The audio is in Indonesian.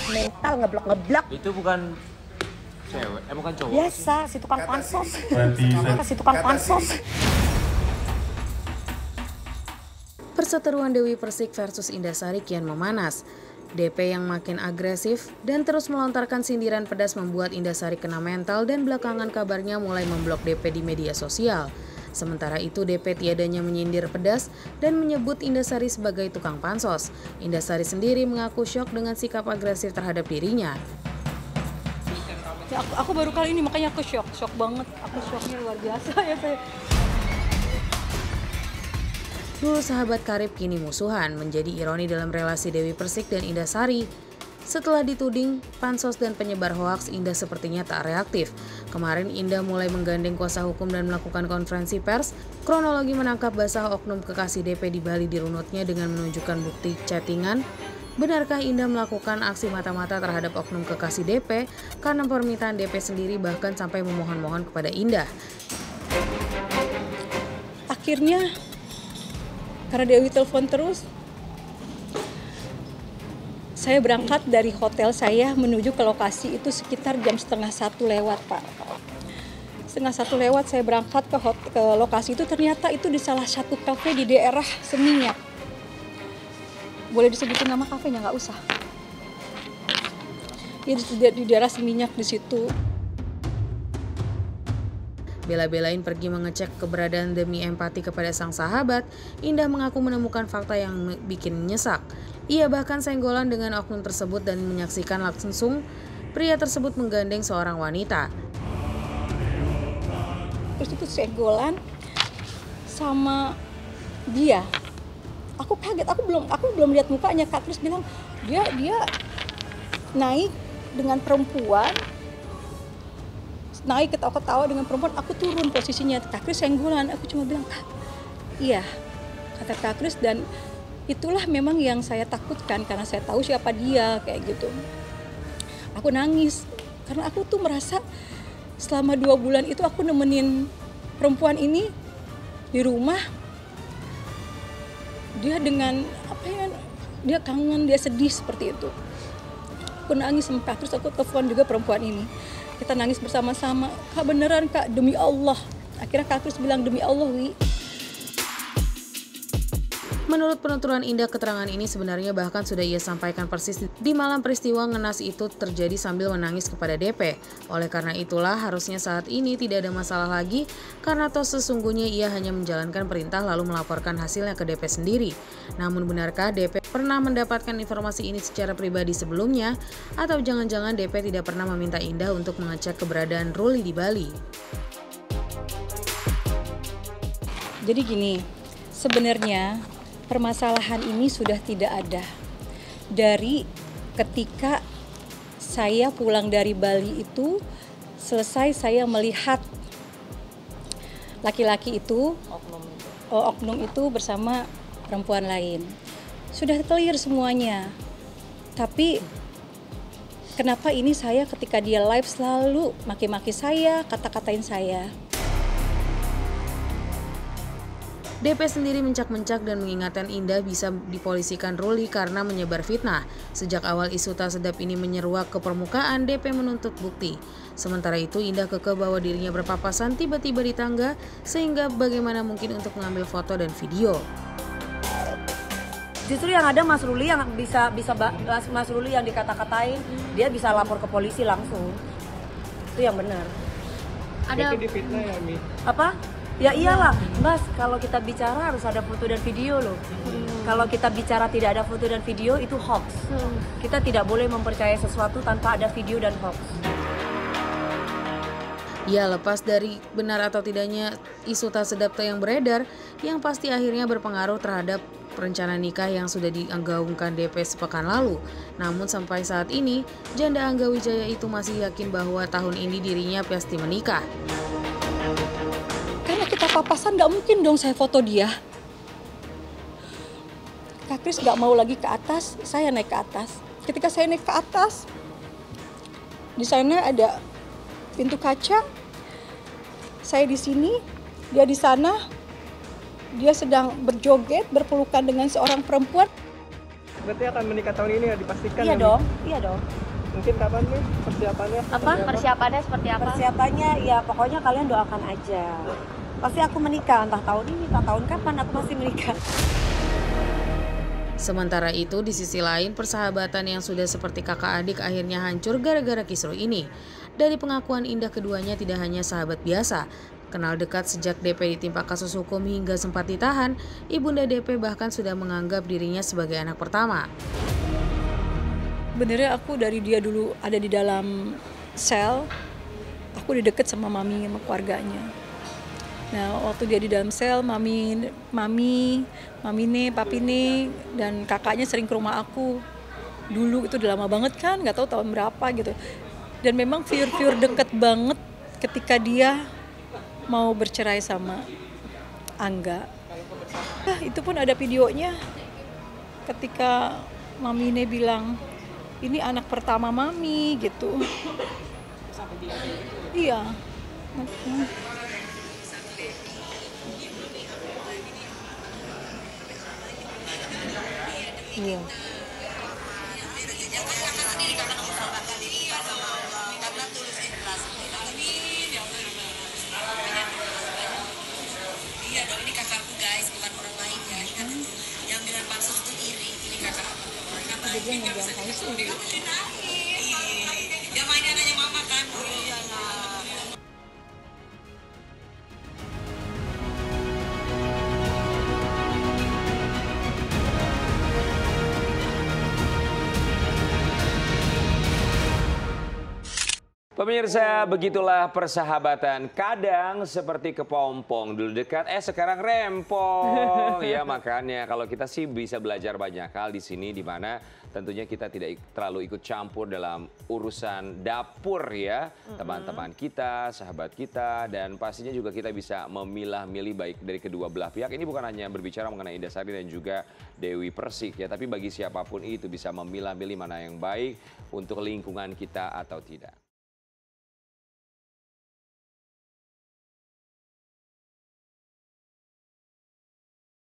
kuat mental ngeblok. Itu bukan cewek, bukan cowok. Biasa, si tukang pansos. Si tukang pansos. Perseteruan Dewi Persik versus Indasari kian memanas. DP yang makin agresif dan terus melontarkan sindiran pedas membuat Indasari kena mental dan belakangan kabarnya mulai memblok DP di media sosial. Sementara itu DP tiadanya menyindir pedas dan menyebut Indasari sebagai tukang pansos. Indasari sendiri mengaku syok dengan sikap agresif terhadap dirinya. Ya, aku baru kali ini makanya aku syok banget. Aku syoknya luar biasa ya saya. Dulu sahabat karib kini musuhan, menjadi ironi dalam relasi Dewi Persik dan Indasari. Setelah dituding pansos dan penyebar hoaks, Indah sepertinya tak reaktif. Kemarin Indah mulai menggandeng kuasa hukum dan melakukan konferensi pers. Kronologi menangkap basah oknum kekasih DP di Bali dirunutnya dengan menunjukkan bukti chattingan. Benarkah Indah melakukan aksi mata-mata terhadap oknum kekasih DP karena permintaan DP sendiri bahkan sampai memohon-mohon kepada Indah? Akhirnya karena Dewi telepon terus, saya berangkat dari hotel saya menuju ke lokasi itu sekitar jam 12:30 lewat, Pak. 12:30 lewat saya berangkat ke lokasi itu, ternyata itu di salah satu kafe di daerah Seminyak. Boleh disebutin nama kafenya, nggak usah. Ya, di daerah Seminyak di situ. Bela-belain pergi mengecek keberadaan demi empati kepada sang sahabat, Indah mengaku menemukan fakta yang bikin menyesak. Ia bahkan senggolan dengan oknum tersebut dan menyaksikan langsung pria tersebut menggandeng seorang wanita. Terus itu senggolan sama dia. Aku kaget, aku belum lihat mukanya, Kak. Terus bilang dia naik dengan perempuan. Naik ketawa-ketawa dengan perempuan, aku turun posisinya. Kak Kris senggolan, aku cuma bilang, Kak, iya, kata Kak Kris, dan itulah memang yang saya takutkan karena saya tahu siapa dia, kayak gitu. Aku nangis, karena aku tuh merasa selama 2 bulan itu aku nemenin perempuan ini di rumah. Dia dengan, dia kangen, dia sedih seperti itu. Aku nangis sama Kak Kris, aku telepon juga perempuan ini. Kita nangis bersama-sama. Kak, beneran Kak, demi Allah. Akhirnya Kak Kris bilang, demi Allah, Wi. Menurut penuturan Indah, keterangan ini sebenarnya bahkan sudah ia sampaikan persis di malam peristiwa ngenas itu terjadi sambil menangis kepada DP. Oleh karena itulah harusnya saat ini tidak ada masalah lagi karena toh sesungguhnya ia hanya menjalankan perintah lalu melaporkan hasilnya ke DP sendiri. Namun benarkah DP pernah mendapatkan informasi ini secara pribadi sebelumnya? Atau jangan-jangan DP tidak pernah meminta Indah untuk mengecek keberadaan Ruli di Bali? Jadi gini, sebenarnya permasalahan ini sudah tidak ada. Dari ketika saya pulang dari Bali itu, selesai saya melihat laki-laki itu, oknum itu bersama perempuan lain. Sudah clear semuanya. Tapi kenapa ini saya ketika dia live selalu maki-maki saya, kata-katain saya. DP sendiri mencak-mencak dan mengingatkan Indah bisa dipolisikan Ruli karena menyebar fitnah. Sejak awal isu tak sedap ini menyeruak ke permukaan, DP menuntut bukti. Sementara itu Indah kekeh bahwa dirinya berpapasan tiba-tiba di tangga sehingga bagaimana mungkin untuk mengambil foto dan video. Justru yang ada Mas Ruli yang bisa Mas Ruli yang dikata-katain, dia bisa lapor ke polisi langsung. Itu yang benar. Ada itu difitnah ya, Mi? Apa? Ya iyalah, Mas, kalau kita bicara harus ada foto dan video loh. Kalau kita bicara tidak ada foto dan video itu hoax. Kita tidak boleh mempercayai sesuatu tanpa ada video dan hoax. Ya, lepas dari benar atau tidaknya isu tak sedap yang beredar, yang pasti akhirnya berpengaruh terhadap rencana nikah yang sudah digaungkan DP sepekan lalu. Namun sampai saat ini, janda Angga Wijaya itu masih yakin bahwa tahun ini dirinya pasti menikah. Karena kita papasan gak mungkin dong saya foto dia. Kak Kris gak mau lagi ke atas, saya naik ke atas. Ketika saya naik ke atas, di sana ada pintu kaca. Saya di sini, dia di sana. Dia sedang berjoget, berpelukan dengan seorang perempuan. Berarti akan menikah tahun ini ya, dipastikan Iya ya, Mi? dong, iya dong. Mungkin kapan nih persiapannya? Apa? Persiapannya seperti apa? Persiapannya ya pokoknya kalian doakan aja. Pasti aku menikah, entah tahun ini, entah tahun kapan aku masih menikah. Sementara itu, di sisi lain, persahabatan yang sudah seperti kakak adik akhirnya hancur gara-gara kisruh ini. Dari pengakuan Indah, keduanya tidak hanya sahabat biasa. Kenal dekat sejak DP ditimpa kasus hukum hingga sempat ditahan, ibunda DP bahkan sudah menganggap dirinya sebagai anak pertama. Sebenarnya aku dari dia dulu ada di dalam sel, aku udah deket sama mami sama keluarganya. Nah, waktu dia di dalam sel, mami nih, papi nih, dan kakaknya sering ke rumah aku. Dulu itu udah lama banget kan, nggak tahu tahun berapa gitu. Dan memang pure deket banget ketika dia mau bercerai sama Angga. Itu pun ada videonya. Ketika mami nih bilang, ini anak pertama mami gitu. Iya. Iya. Iya dong, ini kakakku guys, bukan orang lain ya. Ini kakakku yang dengan pansus itu iri, ini kakak aku. Dia mau bilang kamu sih. Dia mainnya nanya mama kan. Iya lah. Pemirsa, begitulah persahabatan. Kadang seperti kepompong, dulu dekat, sekarang rempong. Ya makanya kalau kita sih bisa belajar banyak hal di sini, di mana tentunya kita tidak terlalu ikut campur dalam urusan dapur ya. Teman-teman kita, sahabat kita, dan pastinya juga kita bisa memilah-milih baik dari kedua belah pihak. Ini bukan hanya berbicara mengenai Indah Sari dan juga Dewi Persik ya, tapi bagi siapapun itu bisa memilah-milih mana yang baik untuk lingkungan kita atau tidak.